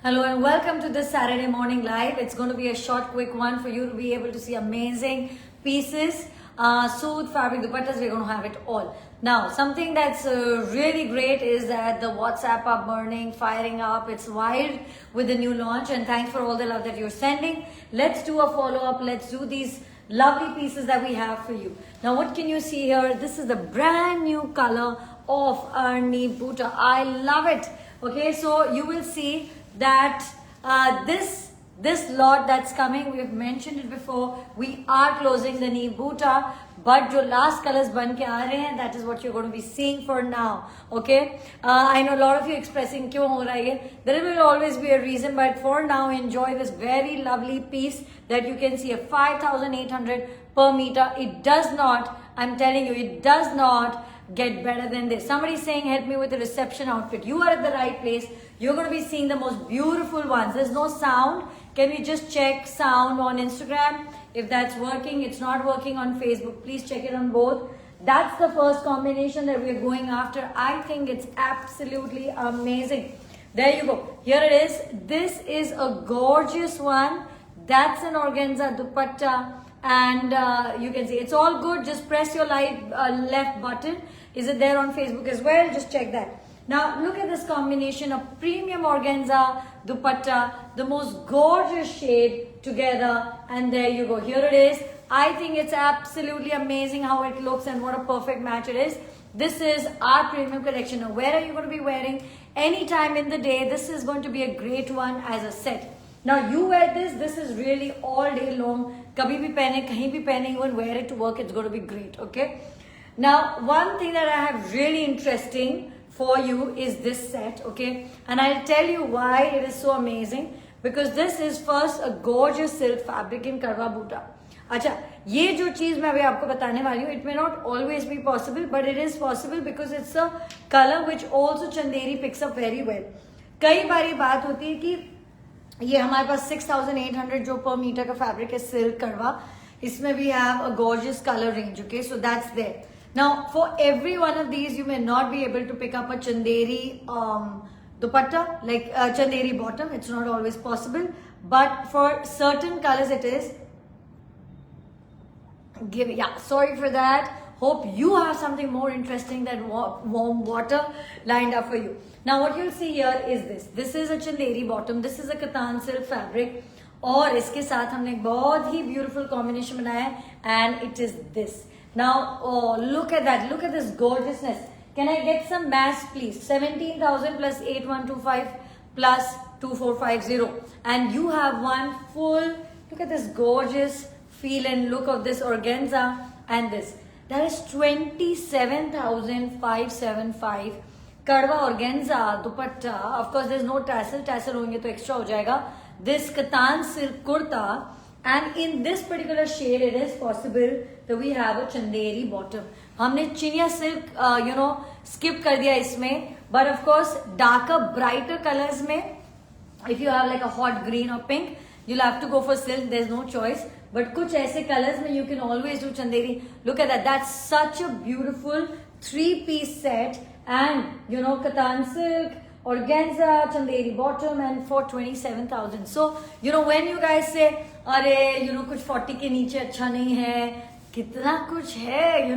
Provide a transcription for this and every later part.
Hello and welcome to this Saturday morning live. It's going to be a short, quick one for you to be able to see amazing pieces, soothe fabric dupattas. We're going to have it all. Now, something that's really great is that the WhatsApp are burning, firing up. It's wild with the new launch, and thanks for all the love that you're sending. Let's do a follow-up. Let's do these lovely pieces that we have for you. Now, what can you see here? This is the brand new color of our knee boota. I love it. Okay, so you will see that this lot that's coming, we've mentioned it before, we are closing the knee boota, but jo last colors ban ke aa rahe hain, that is what you're going to be seeing for now. Okay, I know a lot of you expressing kyun ho raha hai. There will always be a reason, but for now enjoy this very lovely piece that you can see, a 5,800 per meter. It does not, I'm telling you, it does not get better than this. Somebody saying help me with the reception outfit. You are at the right place. You're going to be seeing the most beautiful ones. There's no sound. Can we just check sound on Instagram if that's working? It's not working on Facebook. Please check it on both. That's the first combination that we're going after. I think it's absolutely amazing. There you go. Here it is. This is a gorgeous one. That's an organza dupatta. And you can see it's all good. Just press your left button. Is it there on Facebook as well? Just check that. Now look at this combination of premium organza dupatta, the most gorgeous shade together, and there you go. Here it is. I think it's absolutely amazing how it looks and what a perfect match it is. This is our premium collection. Now where are you going to be wearing? Anytime in the day. This is going to be a great one as a set. Now you wear this is really all day long. Kabhi bhi pehne, kahin bhi pehne, even wear it to work, it's going to be great, okay? Now, one thing that I have really interesting for you is this set, okay? And I'll tell you why it is so amazing. Because this is first a gorgeous silk fabric in Karwa Boota. अच्छा, ये जो चीज मैं अभी आपको बताने वाली हूँ, it may not always be possible, but it is possible because it's a color which also Chanderi picks up very well. कई बार ये बात होती है कि ये हमारे पास 6,800 जो per meter का fabric है silk करवा, इसमें we have a gorgeous color range, okay? So that's there. Now, for every one of these, you may not be able to pick up a Chanderi dupatta, like Chanderi bottom. It's not always possible. But for certain colors, it is. Yeah, sorry for that. Hope you have something more interesting than warm water lined up for you. Now, what you'll see here is this. This is a Chanderi bottom. This is a Katan silk fabric. और इसके साथ हमने एक बहुत ही beautiful combination बनाया है, and it is this. Now, oh, look at that. Look at this gorgeousness. Can I get some mass, please? 17,000 plus 8125 plus 2450. And you have one full, look at this gorgeous feel and look of this organza and this. That is 27,575. Kadwa organza dupatta. Of course, there's no tassel. Tassel होंगे तो extra हो जाएगा. This Katan silk kurta. And in this particular shade, it is possible that we have a Chanderi bottom. हमने चिनिया silk, skip कर दिया इसमें. But of course, darker, brighter colors में, if you have like a hot green or pink, you'll have to go for silk. There's no choice. But कुछ ऐसे colors में you can always do Chanderi. Look at that. That's such a beautiful 3-piece set. And, Katan silk, organza, Chanderi bottom, and for 27,000. So, when you guys say, अरे, कुछ 40 के नीचे अच्छा नहीं है, कितना कुछ है,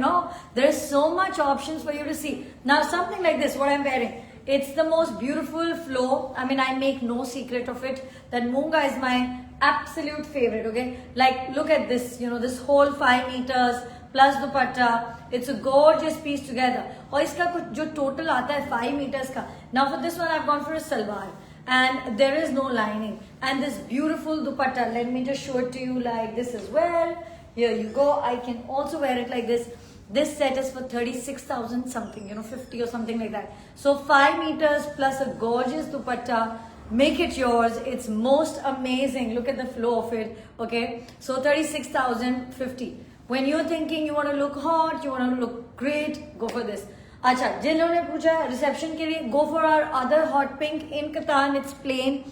there's so much options for you to see. Now, something like this, what I'm wearing, it's the most beautiful flow. I mean, I make no secret of it, that Moonga is my absolute favorite, okay? Like, look at this, this whole 5 meters, plus dupatta. It's a gorgeous piece together. और इसका कुछ जो total आता है 5 meters का. Now for this one I've gone for a salwar. And there is no lining. And this beautiful dupatta, let me just show it to you like this as well. Here you go. I can also wear it like this. This set is for 36,000 something, 50 or something like that. So 5 meters plus a gorgeous dupatta. Make it yours. It's most amazing. Look at the flow of it. Okay. So 36,050. When you're thinking you want to look hot, you want to look great, go for this. अच्छा, जिन लोगों ने पूछा reception के लिए, go for our other hot pink in Katan. It's plain,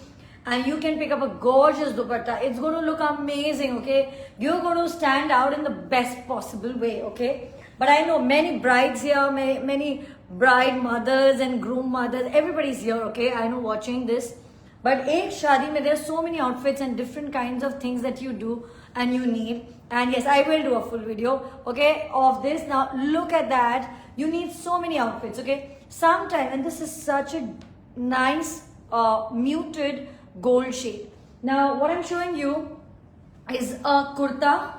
and you can pick up a gorgeous dupatta. It's going to look amazing, okay? You're going to stand out in the best possible way, okay? But I know many brides here, many bride mothers and groom mothers. Everybody's here, okay? I know watching this. But एक शादी में there are so many outfits and different kinds of things that you do and you need. And yes, I will do a full video, okay, of this. Now look at that. You need so many outfits, okay. Sometime, and this is such a nice muted gold shade. Now what I'm showing you is a kurta,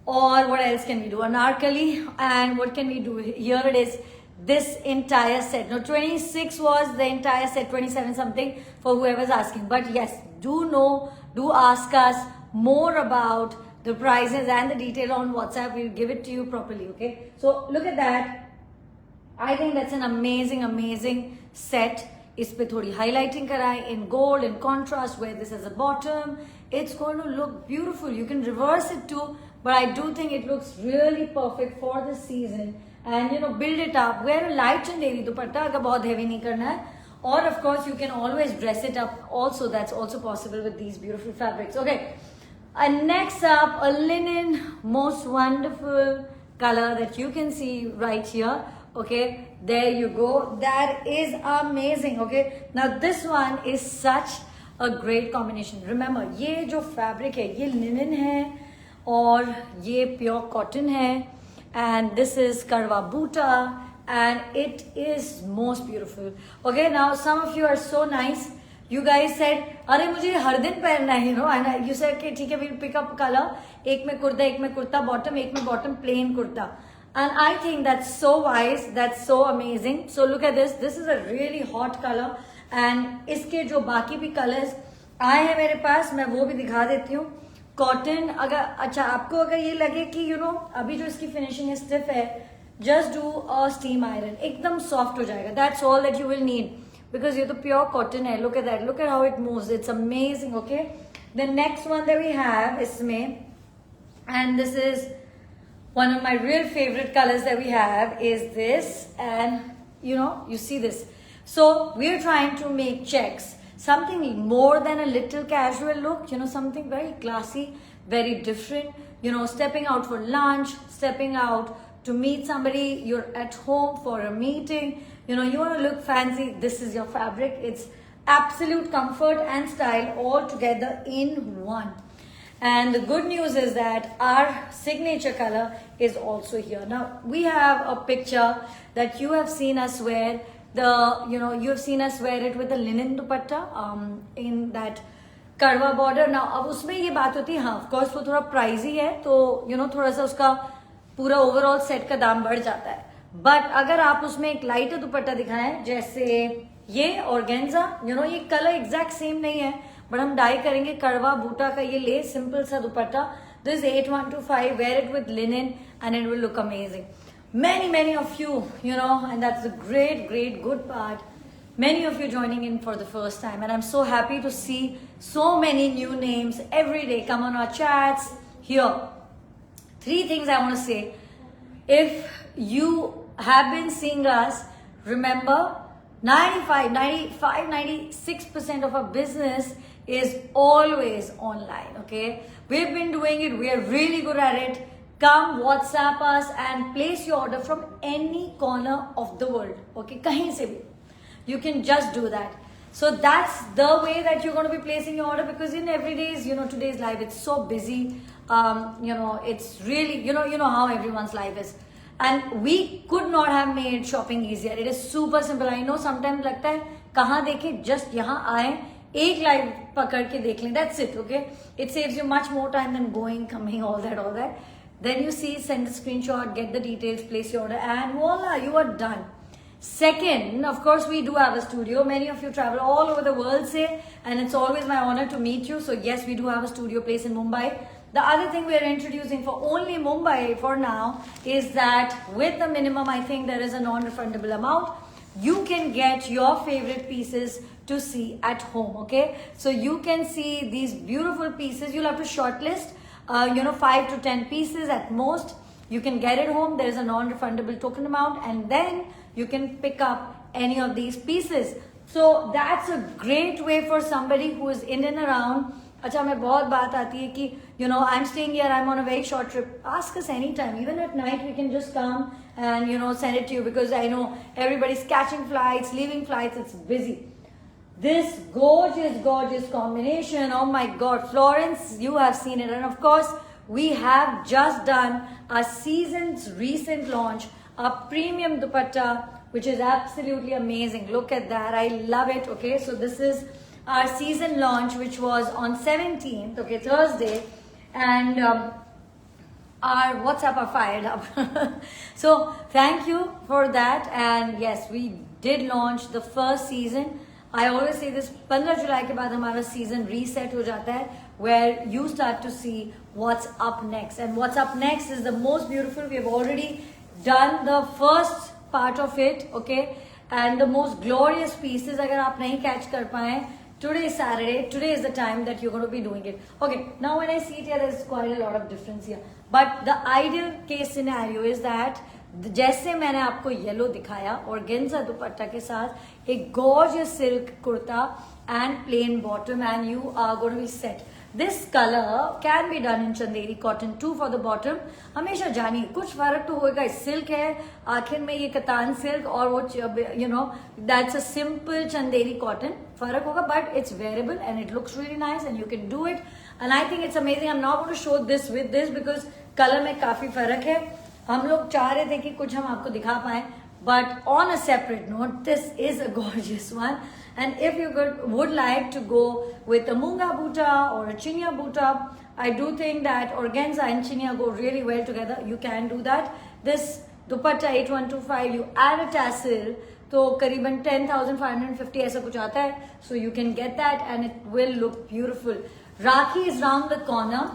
or what else can we do? Anarkali, and what can we do? Here it is, this entire set. Now 26 was the entire set, 27 something for whoever's asking. But yes, do ask us more about the prices and the detail on WhatsApp. We'll give it to you properly, okay? So look at that. I think that's an amazing set. इस पे थोड़ी highlighting कराएं in gold, in contrast, wear this as a bottom. It's going to look beautiful. You can reverse it too, but I do think it looks really perfect for the season. And you know, build it up. Wear a light chandeli dupatta अगर बहुत heavy नहीं करना है. Or of course, you can always dress it up also. That's also possible with these beautiful fabrics. Okay. And next up, a linen, most wonderful color that you can see right here. Okay, there you go. That is amazing. Okay, now this one is such a great combination. Remember, ये जो fabric है, ये linen है और ये pure cotton है, and this is karwa buta, and it is most beautiful. Okay, now some of you are so nice. You guys said, अरे मुझे हर दिन पहनना है, you know, and you said कि ठीक है, we'll pick up color. एक में कुर्ता, एक में कुर्ता bottom, एक में bottom plain kurta. And I think that's so wise, that's so amazing. So look at this. This is a really hot color, and इसके जो बाकी भी colors आए हैं मेरे पास, मैं वो भी दिखा देती हूँ. Cotton, अगर अच्छा आपको अगर ये लगे कि you know अभी जो इसकी finishing stiff है, just do a steam iron. एकदम soft हो जाएगा. That's all that you will need, because ये तो pure cotton है. Look at that. Look at how it moves. It's amazing. Okay. The next one that we have इसमें, and this is one of my real favorite colors that we have, is this, and you know, you see this. So we're trying to make checks, something more than a little casual look, you know, something very classy, very different, you know, stepping out for lunch, stepping out to meet somebody, you're at home for a meeting, you know, you want to look fancy, this is your fabric. It's absolute comfort and style all together in one. And the good news is that our signature color is also here. Now we have a picture that you have seen us wear. You have seen us wear it with the linen dupatta in that karwa border. Now अब उसमें ये बात होती है, हाँ, of course वो थोड़ा pricey है, तो you know थोड़ा सा उसका पूरा overall set का दाम बढ़ जाता है. But अगर आप उसमें एक lighter दुपट्टा दिखाएं, जैसे ये organza, you know ये color exact same नहीं है, but हम डाई करेंगे करवा बूटा का ये ले सिंपल सा दुपट्टा. This is 8125. Wear it with linen and it will look amazing. Many of you, you know, and that's the great good part. Many of you joining in for the first time, and I'm so happy to see so many new names every day come on our chats. Here, 3 things I want to say. If you have been seeing us, remember 96% of our business is always online. Okay, we've been doing it, we are really good at it. Come WhatsApp us and place your order from any corner of the world. Okay, kahin se bhi. You can just do that. So that's the way that you're going to be placing your order, because in everyday's, you know, today's life, it's so busy. You know, it's really, you know how everyone's life is. And we could not have made shopping easier. It is super simple. I know sometimes लगता है कहाँ देखें, just यहाँ आए, एक live पकड़ के देख लें. That's it, okay? It saves you much more time than going, coming, all that. Then you see, send a screenshot, get the details, place your order, and voila, you are done. Second, of course, we do have a studio. Many of you travel all over the world, say, and it's always my honor to meet you. So yes, we do have a studio place in Mumbai. The other thing we are introducing for only Mumbai for now is that with the minimum, I think there is a non-refundable amount. You can get your favorite pieces to see at home, okay? So you can see these beautiful pieces. You'll have to shortlist, 5 to 10 pieces at most. You can get it home. There is a non-refundable token amount, and then you can pick up any of these pieces. So that's a great way for somebody who is in and around. अच्छा मैं बहुत बात आती है कि I'm staying here, I'm on a very short trip. Ask us anytime, even at night we can just come and send it to you, because I know everybody's catching flights, leaving flights, it's busy. this gorgeous combination. Oh my God, Florence, you have seen it. And of course, we have just done a season's recent launch, a premium dupatta, which is absolutely amazing. Look at that. I love it. Okay, so this is our season launch, which was on 17th, okay, Thursday. And our WhatsApp are fired up. So thank you for that. And yes, we did launch the first season. I always say this, 15 जुलाई के बाद हमारा season reset हो जाता है, where you start to see what's up next. And what's up next is the most beautiful. We have already done the first part of it, okay? And the most glorious pieces, अगर आप नहीं catch कर पाए, today is Saturday, today is the time that you're going to be doing it. Okay, now when I see it here, there's quite a lot of difference here. But the ideal case scenario is that जैसे मैंने आपको yellow दिखाया organza दुपट्टा के साथ एक gorgeous silk kurta and plain bottom, and you are going to be set. This color can be done in Chanderi cotton too for the bottom. हमेशा जानिए कुछ फर्क तो होगा. सिल्क है, आखिर में ये कतान सिल्क और वो you know that's a simple Chanderi cotton. फर्क होगा, but it's wearable and it looks really nice and you can do it. And I think it's amazing. I'm not going to show this with this because color में काफी फर्क है. हम लोग चाह रहे थे कि कुछ हम आपको दिखा पाए, but on a separate note, this is a gorgeous one. And if you would like to go with a Munga Bhuta or a Chinia Bhuta, I do think that organza and Chinia go really well together. You can do that. This dupatta 8125, you add a tassel, तो करीबन 10,550 ऐसा कुछ आता है. So you can get that and it will look beautiful. Rakhi is round the corner.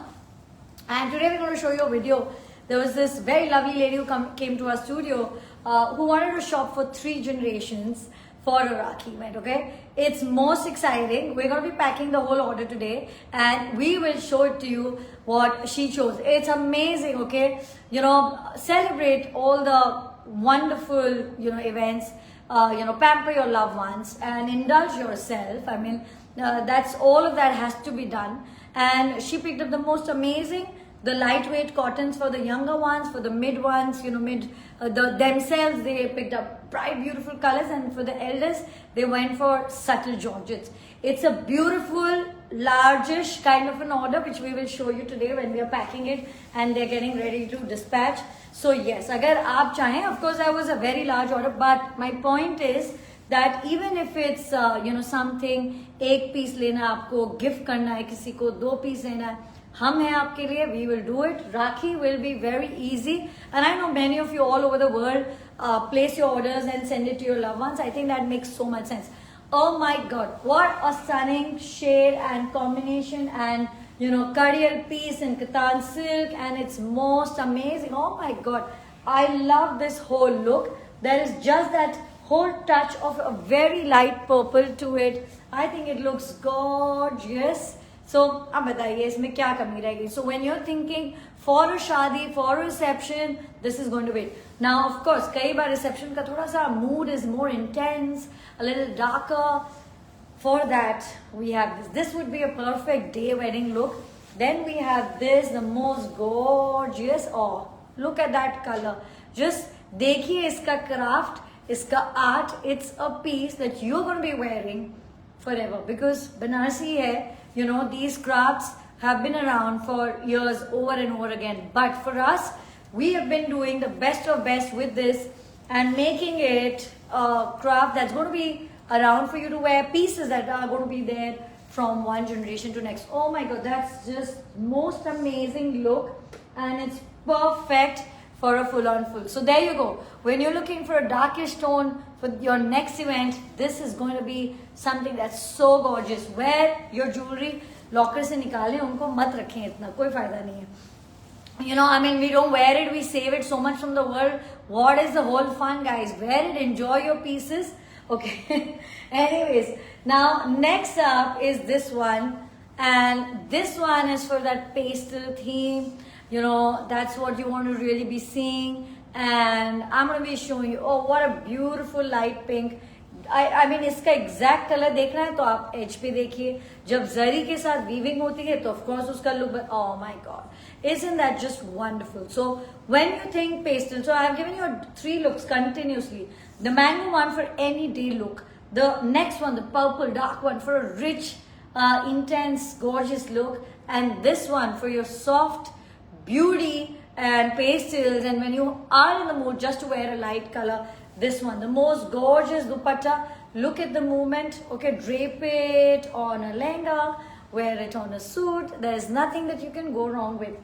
And today we're going to show you a video. There was this very lovely lady who came to our studio who wanted to shop for 3 generations for a Rakhi event, okay? It's most exciting. We're going to be packing the whole order today and we will show it to you what she chose. It's amazing, okay? You know, celebrate all the wonderful, you know, events, you know, pamper your loved ones and indulge yourself. I mean, that's all of that has to be done. And she picked up the most amazing, the lightweight cottons for the younger ones, for the mid ones, you know, themselves, they picked up bright, beautiful colors, and for the elders, they went for subtle georgettes. It's a beautiful, largish kind of an order, which we will show you today when we are packing it and they're getting ready to dispatch. So yes, agar aap chahein, of course, that was a very large order, but my point is that even if it's, you know, something, एक piece लेना आपको, gift करना है किसी को, 2 piece लेना है, हम हैं आपके लिए, we will do it. Rakhi will be very easy. And I know many of you all over the world place your orders and send it to your loved ones. I think that makes so much sense. Oh my God, what a stunning shade and combination, and you know, Kadial piece and Katan silk, and it's most amazing. Oh my God, I love this whole look. There is just that whole touch of a very light purple to it. I think it looks gorgeous. So, अब बताइए इसमें क्या कमी रहेगी? So when you're thinking for a शादी, for a reception, this is going to be. Now, of course, कई बार reception का थोड़ा सा mood is more intense, a little darker. For that, we have this. This would be a perfect day wedding look. Then we have this, the most gorgeous. Oh, look at that color. Just देखिए इसका craft, इसका art. It's a piece that you're going to be wearing forever because Banarsi hai. You know, these crafts have been around for years over and over again. But for us, we have been doing the best of best with this and making it a craft that's going to be around for you to wear, pieces that are going to be there from one generation to next. Oh my God, that's just most amazing look, and it's perfect for a full-on full. So there you go. When you're looking for a darkish tone for your next event, this is going to be something that's so gorgeous. Wear your jewelry, locker se nikale, unko mat rakhein itna, koi fayda nahi hai. You know, I mean, we don't wear it, we save it so much from the world. What is the whole fun, guys? Wear it, enjoy your pieces. Okay. Anyways, now next up is this one, and this one is for that pastel theme. You know, that's what you want to really be seeing. And I'm going to be showing you, oh, what a beautiful light pink. I mean, इसका exact color देखना है तो आप edge पे देखिए. जब जरी के साथ weaving होती है तो of course उसका look, but oh my God, isn't that just wonderful? So when you think pastel, so I have given you 3 looks continuously. The mango one for any day look, The next one, the purple dark one, for a rich, intense, gorgeous look. And this one for your soft beauty and pastels. And when you are in the mood just to wear a light color, this one, the most gorgeous dupatta. Look at the movement. Okay, drape it on a lehenga, wear it on a suit. There is nothing that you can go wrong with.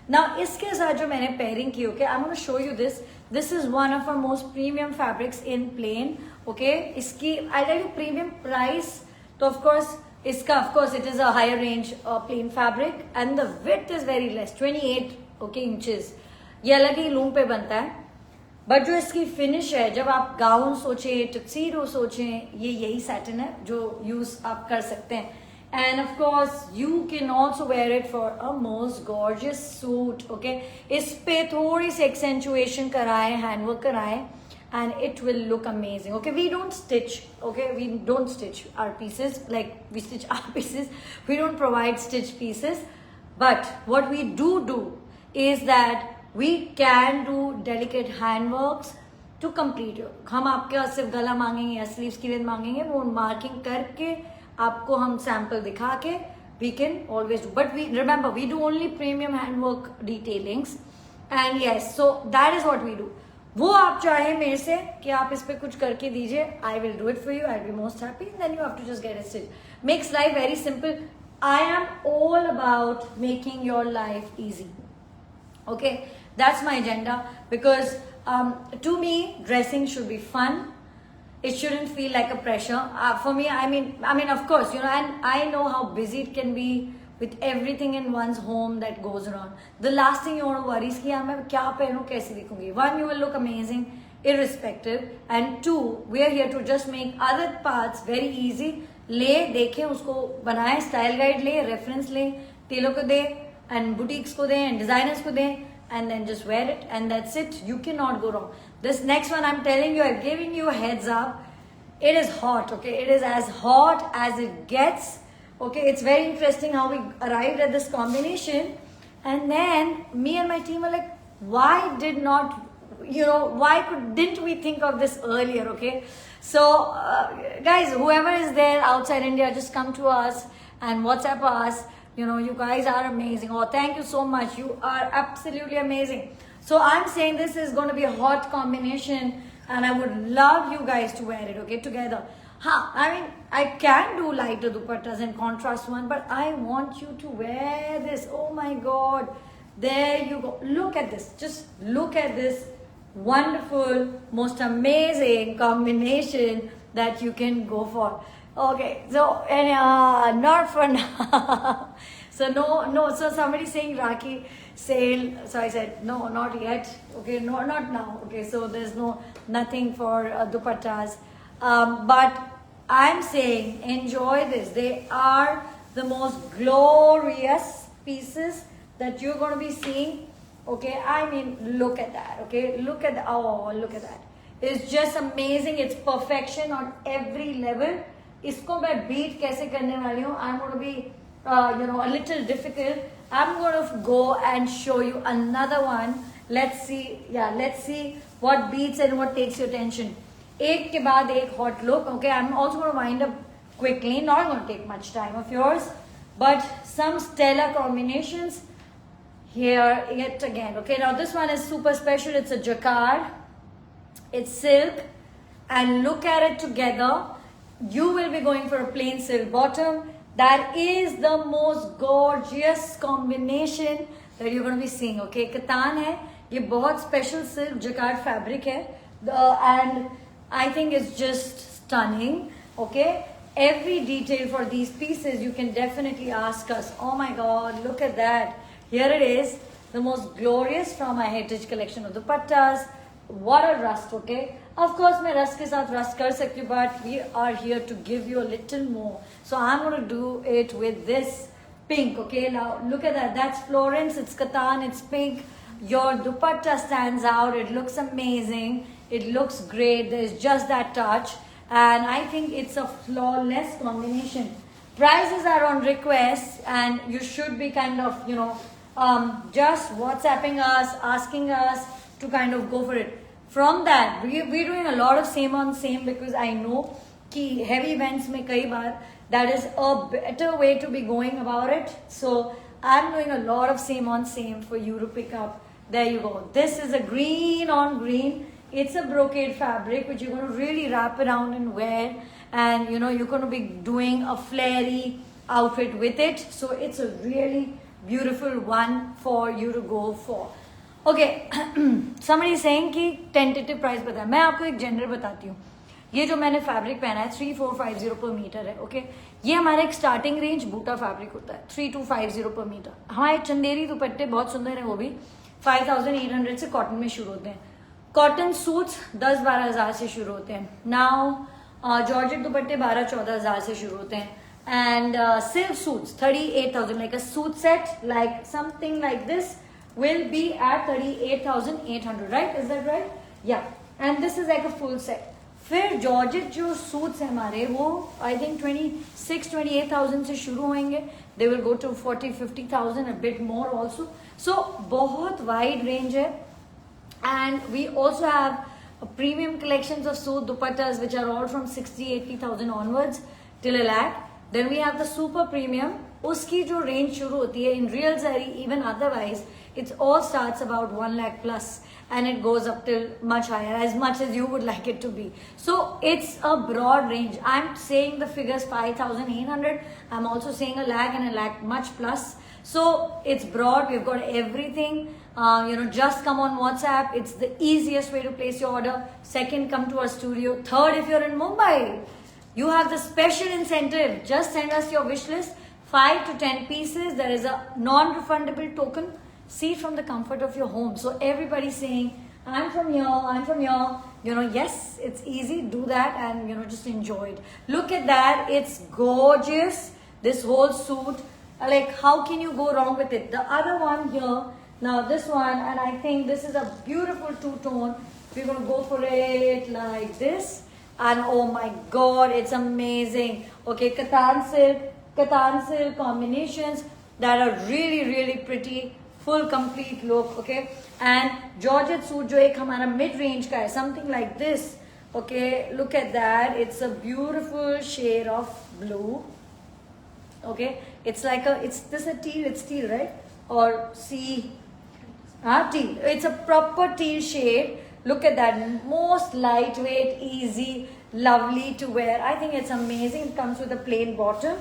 Now, iske saath jo maine pairing ki, okay, I'm going to show you this. This is one of our most premium fabrics in plain. Okay, iski, I'll tell you premium price. So of course, it is a higher range plain fabric, and the width is very less, 28 inches. ये अलग ही loom पे बनता है, but जो इसकी finish है, जब आप गाउन सोचें, टक्सीडो सोचें, ये यही सैटिन है जो यूज आप कर सकते हैं. And of course, you can also wear it for a most gorgeous suit. Okay, इस पे थोड़ी सी accentuation कराएं, handwork कराएं, and it will look amazing. Okay, we don't stitch. Okay, we don't stitch our pieces like we stitch our pieces. We don't provide stitch pieces, but what we do is that we can do delicate handworks to complete it. हम आपके सिर्फ गला मांगेंगे या sleeves की length मांगेंगे, वो marking करके आपको हम sample दिखा के we can always do. But we remember, we do only premium handwork detailings, and yes, so that is what we do. वो आप चाहे मेरे से कि आप इस पे कुछ करके दीजिए, I will do it for you. I'll be most happy. Then you have to just get it stitched. Makes life very simple. I am all about making your life easy. Okay, that's my agenda, because to me, dressing should be fun. It shouldn't feel like a pressure. For me, I mean, of course, and I know how busy it can be with everything in one's home that goes around. The last thing you want to worry is कि यार मैं क्या पहनूं, कैसे दिखूंगी. One, you will look amazing, irrespective, and two, we are here to just make other parts very easy. ले देखें उसको बनाएं, style guide ले, reference ले, टेलर को दे, and boutiques को दे, and designers को दे, and then just wear it, and that's it. You cannot go wrong. This next one, I'm telling you, I'm giving you a heads up. It is hot, okay? It is as hot as it gets. Okay, it's very interesting how we arrived at this combination. And then me and my team were like, why didn't we think of this earlier, okay? So, guys, whoever is there outside India, just come to us and WhatsApp us. You guys are amazing. Oh, thank you so much. You are absolutely amazing. So I'm saying this is going to be a hot combination, and I would love you guys to wear it, okay, together. I can do lighter dupattas and contrast one, but I want you to wear this. Oh my God. There you go. Look at this. Just look at this wonderful, most amazing combination that you can go for. Okay, so not for now. So no. So somebody saying Rakhi sale. So I said no, not yet. Okay, no, not now. Okay, so there's nothing for dupattas. But I'm saying enjoy this. They are the most glorious pieces that you're going to be seeing. Okay, I mean, look at that. Okay, look at that. It's just amazing. It's perfection on every level. इसको मैं beat कैसे करने वाली हूँ? I'm going to be, a little difficult. I'm going to go and show you another one. Let's see what beats and what takes your attention. एक के बाद एक hot look. Okay, I'm also going to wind up quickly. Not going to take much time of yours, but some stellar combinations here yet again. Okay, now this one is super special. It's a jacquard. It's silk, and look at it together. You will be going for a plain silk bottom. That is the most gorgeous combination that you're going to be seeing. Okay, katan hai. ये बहुत special silk jacquard fabric है, and I think it's just stunning. Okay, every detail for these pieces you can definitely ask us. Oh my God, look at that. Here it is, the most glorious from my heritage collection of dupattas. What a rust, okay? Of course, मैं rust के साथ rust कर सकती हूँ, but we are here to give you a little more. So I'm going to do it with this pink, okay? Now look at that. That's Florence. It's katan. It's pink. Your dupatta stands out. It looks amazing. It looks great. There's just that touch, and I think it's a flawless combination. Prices are on request, and you should be kind of, just WhatsApping us, asking us to kind of go for it. From that, we're doing a lot of same on same, because I know कि heavy events में कई बार that is a better way to be going about it. So I'm doing a lot of same on same for you to pick up. There you go. This is a green on green. It's a brocade fabric which you're going to really wrap around and wear, and you know you're going to be doing a flary outfit with it. So it's a really beautiful one for you to go for. Okay, somebody is saying कि tentative price बताया. मैं आपको एक general बताती हूँ. ये जो मैंने फैब्रिक पहना है 3450 पर मीटर है. ओके, ये हमारा एक स्टार्टिंग रेंज बूटा फैब्रिक होता है 3250 पर मीटर. हमारे चंदेरी दुपट्टे बहुत सुंदर है, वो भी 5800 से कॉटन में शुरू होते हैं. कॉटन सूट्स 10-12 हज़ार से शुरू होते हैं. नाउ जॉर्जेट दुपट्टे 12-14 हज़ार से शुरू होते हैं. And silk suits 38,000, like a suit set like something like this will be at 38,800, right? Is that right? Yeah. And this is like a full set. फिर जॉर्जेट जो सूट्स हैं हमारे वो आई थिंक 26-28,000 से शुरू होंगे. They will go to 40-50,000, a bit more also. So बहुत wide range है. And we also have premium collections of suit dupattas which are all from 60-80,000 onwards till a lakh. Then we have the super premium. उसकी जो range शुरू होती है in real zari even otherwise it's all starts about 1 lakh plus and it goes up till much higher, as much as you would like it to be. So it's a broad range. I'm saying the figures 5,800. I'm also saying a lakh and a lakh much plus. So it's broad. We've got everything. Just come on WhatsApp. It's the easiest way to place your order. Second, come to our studio. Third, if you're in Mumbai, you have the special incentive. Just send us your wish list. 5 to 10 pieces. There is a non-refundable token. See from the comfort of your home. So everybody's saying, I'm from here. Yes, it's easy. Do that and, just enjoy it. Look at that. It's gorgeous. This whole suit. Like, how can you go wrong with it? The other one here. Now, this one. And I think this is a beautiful two-tone. We're going to go for it like this. And oh my God, it's amazing. Okay, Katan silk combinations that are really, really pretty. Full complete look. Okay, and georgette suit जो एक हमारा mid range का है, something like this. Okay, look at that. It's a beautiful shade of blue. Okay, it's like this a teal? It's teal, right? Or sea? Teal. It's a proper teal shade. Look at that. Most lightweight, easy, lovely to wear. I think it's amazing. It comes with a plain bottom.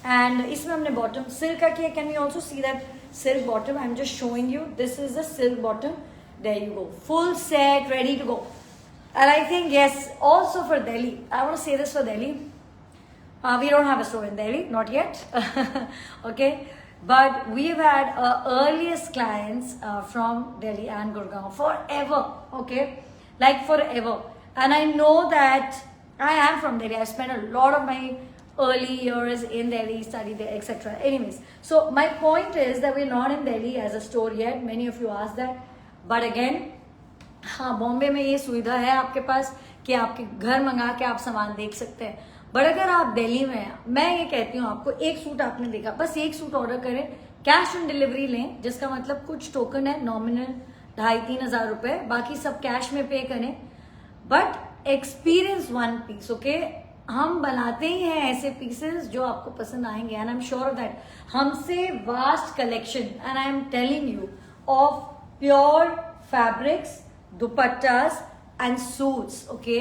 And इसमें हमने bottom silk का किया. Can we also see that silk bottom? I'm just showing you. This is the silk bottom. There you go. Full set, ready to go. And I think, yes, also for Delhi. I want to say this for Delhi. We don't have a store in Delhi, not yet. Okay. But we've had earliest clients from Delhi and Gurgaon forever. Okay. Like forever. And I know that I am from Delhi. I spent a lot of my early years in Delhi, studied there, etc. Anyways, so my point is that we're not in Delhi as a store yet. Many of you asked that. But again, हाँ, बॉम्बे में ये सुविधा है आपके पास कि आपके घर मंगा के आप सामान देख सकते हैं. बट अगर आप दिल्ली में हैं, मैं ये कहती हूँ आपको, एक सूट आपने देखा, बस एक सूट ऑर्डर करें, कैश ऑन डिलीवरी लें, जिसका मतलब कुछ टोकन है, नॉमिनल 2,500-3 हज़ार रुपए, बाकी सब कैश में पे करें. But experience one piece. Okay, हम बनाते ही हैं ऐसे पीसेस जो आपको पसंद आएंगे. And I am sure of that. हमसे vast collection, and I am telling you, of pure fabrics, dupattas and suits. Okay,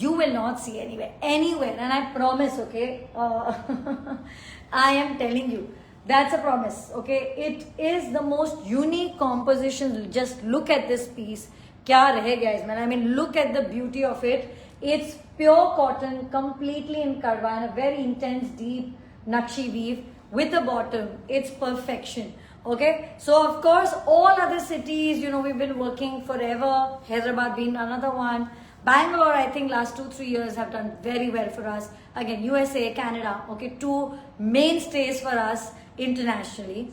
you will not see anywhere, and I promise. Okay, I am telling you, that's a promise. Okay, it is the most unique composition. Just look at this piece. क्या रह गया इसमें? I mean, look at the beauty of it. It's pure cotton, completely in karwa, and a very intense, deep nakshi weave with a bottom. It's perfection. Okay, so of course, all other cities, we've been working forever. Hyderabad being another one. Bangalore, I think last 2-3 years have done very well for us. Again, USA, Canada, okay, 2 mainstays for us internationally.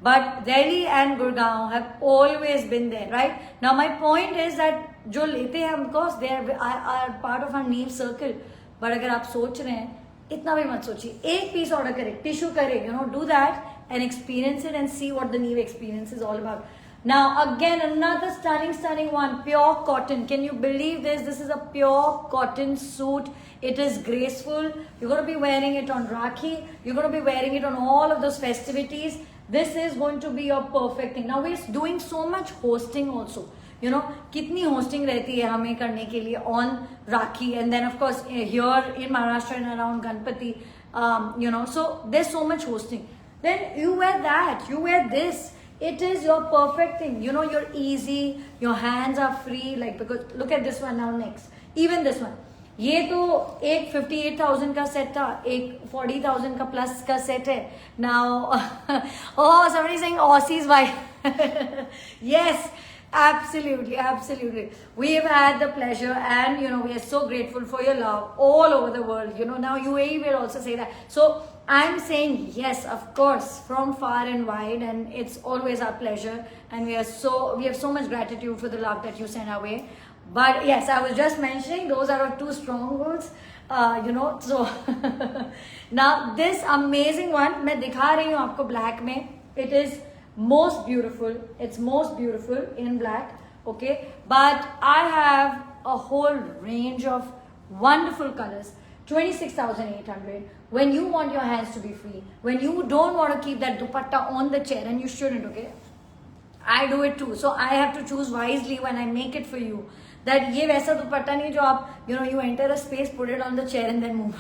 But Delhi and Gurgaon have always been there, right? Now, my point is that जो लेते हैं, of course, they are part of our need circle. But अगर आप सोच रहे हैं, इतना भी मत सोचिए. एक पीस ऑर्डर करें, टिश्यू करें, do that and experience it and see what the new experience is all about. Now again another stunning one, pure cotton. Can you believe this? This is a pure cotton suit. It is graceful. You're going to be wearing it on Rakhi. You're going to be wearing it on all of those festivities. This is going to be your perfect thing. Now we're doing so much hosting also. You know, कितनी hosting रहती है हमें करने के लिए on Rakhi, and then of course here in Maharashtra and around Ganpati, you know, so there's so much hosting. Then you wear that, you wear this. It is your perfect thing. You know, you're easy, your hands are free, like, because look at this one now next. Even this one. ये तो एक 58,000 का set था, एक 40,000 का plus का set है. Now, oh, somebody saying Aussies, why? Yes, absolutely. We have had the pleasure, and you know, we are so grateful for your love all over the world. You know, now UAE will also say that. So I'm saying yes, of course, from far and wide, and it's always our pleasure, and we have so much gratitude for the love that you send our way. But yes, I was just mentioning those are our two strongholds, you know. So now this amazing one, मैं दिखा रही हूँ आपको black में. It is most beautiful. It's most beautiful in black, okay. But I have a whole range of wonderful colors. 26,800. When you want your hands to be free, when you don't want to keep that dupatta on the chair, and you shouldn't, okay. I do it too, so I have to choose wisely when I make it for you. That ये वैसा दुपट्टा नहीं जो आप, you know, you enter a space, put it on the chair and then move.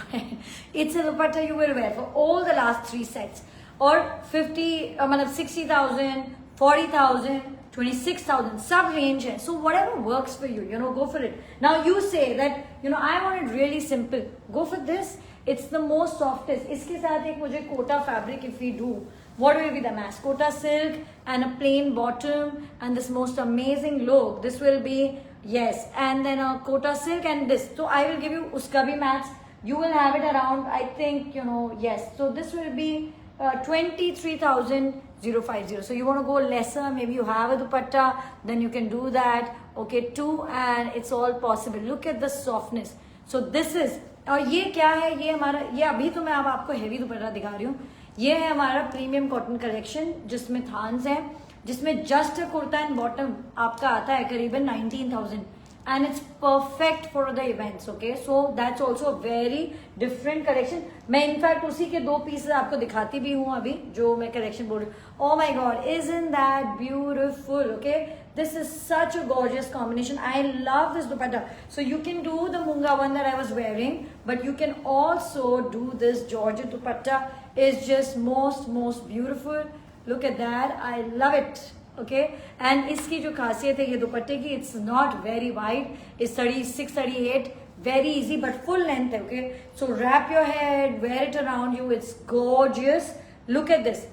It's a dupatta you will wear for all the last 3 sets. Or 50, मतलब 60,000, 40,000, 26,000, सब range है. So whatever works for you, you know, go for it. Now you say that, you know, I want it really simple. Go for this. It's the most softest. इसके साथ एक मुझे Kota fabric, if we do, what will be the match? Kota silk and a plain bottom and this most amazing look. This will be, yes, and then a Kota silk and this. So I will give you uska bhi match. You will have it around, I think, you know, yes. So this will be 23,050. So you want to go lesser, maybe you have a dupatta, then you can do that. Okay, too, and it's all possible. Look at the softness. So this is, और ये क्या है, ये हमारा, ये अभी तो मैं अब आपको हेवी दुपट्टा दिखा रही हूँ. ये है हमारा प्रीमियम कॉटन कलेक्शन जिसमें थान्स है, जिसमें जस्ट कुर्ता एंड बॉटम आपका आता है करीबन 19,000, and it's perfect for the events. Okay, so that's also very different collection. मैं इनफैक्ट उसी के 2 पीसेस आपको दिखाती भी हूँ अभी जो मैं कलेक्शन बोल रही हूँ. Oh my God, isn't that beautiful. Okay, this is such a gorgeous combination. I love this dupatta. So you can do the munga one that I was wearing, but you can also do this Georgette dupatta. It's just most beautiful. Look at that. I love it. Okay, and इसकी जो खासियत है ये दुपट्टे की, it's not very wide. It's 36, 38. Very easy, but full length. Okay, so wrap your head, wear it around you. It's gorgeous. Look at this.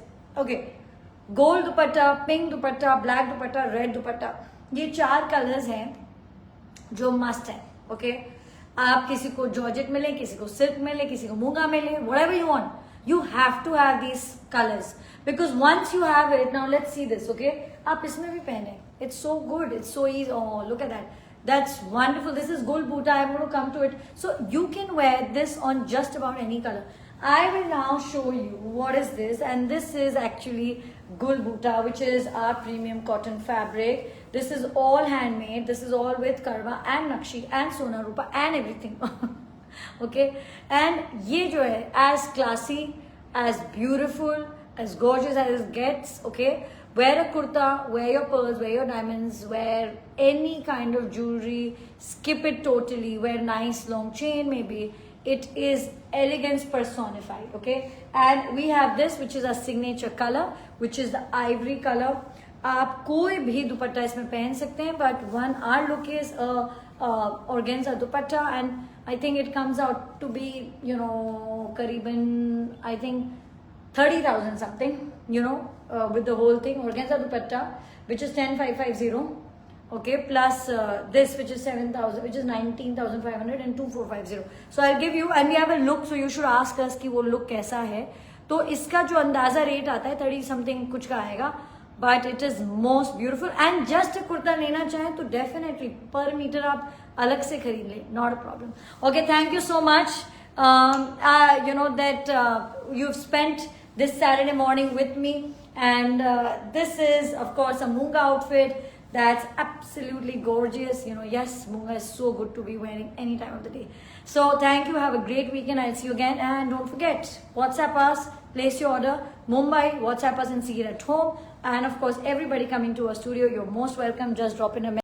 Okay. Gold dupatta, pink dupatta, black dupatta, red दुपट्टा, ये 4 colours हैं जो must है. Okay, आप किसी को georgette मिले, किसी को सिल्क मिले, किसी को मूंगा मिले, whatever you want, you have to have these colours because once you have it. Now let's see this. Okay, आप इसमें भी पहने, it's so good, it's so easy. Oh, look at that. That's wonderful. This is Gul Bhuta. I'm going to come to it. So you can wear this on just about any color. I will now show you what is this, and this is actually Gul Bhuta, which is our premium cotton fabric. This is all handmade. This is all with karwa and nakshi and sona rupa and everything. Okay, and ye jo hai, as classy, as beautiful, as gorgeous as it gets. Okay, wear a kurta, wear your pearls, wear your diamonds, wear any kind of jewelry, skip it totally, wear nice long chain maybe. It is elegance personified. Okay, and we have this, which is a signature color, which is the ivory color. आप कोई भी दुपट्टा इसमें पहन सकते हैं, but one our look is a organza dupatta, and I think it comes out to be, you know, करीबन I think 30,000 something, you know, with the whole thing. Organza dupatta, which is 10,550. Okay, plus this, which is 7,000, which is 19,500, and 2,450. So I'll give you, and we have a look, so you should ask us कि वो look कैसा है. तो इसका जो अंदाजा rate आता है 30 something कुछ का आएगा, but it is most beautiful. And just kurta लेना चाहें तो definitely per meter आप अलग से खरीद लें, not a problem. Okay, thank you so much. You know that you've spent this Saturday morning with me. And this is, of course, a Moonga outfit that's absolutely gorgeous. You know, yes, Moonga is so good to be wearing any time of the day. So thank you. Have a great weekend. I'll see you again. And don't forget, WhatsApp us, place your order. Mumbai, WhatsApp us and see it at home. And of course, everybody coming to our studio, you're most welcome. Just drop in a message.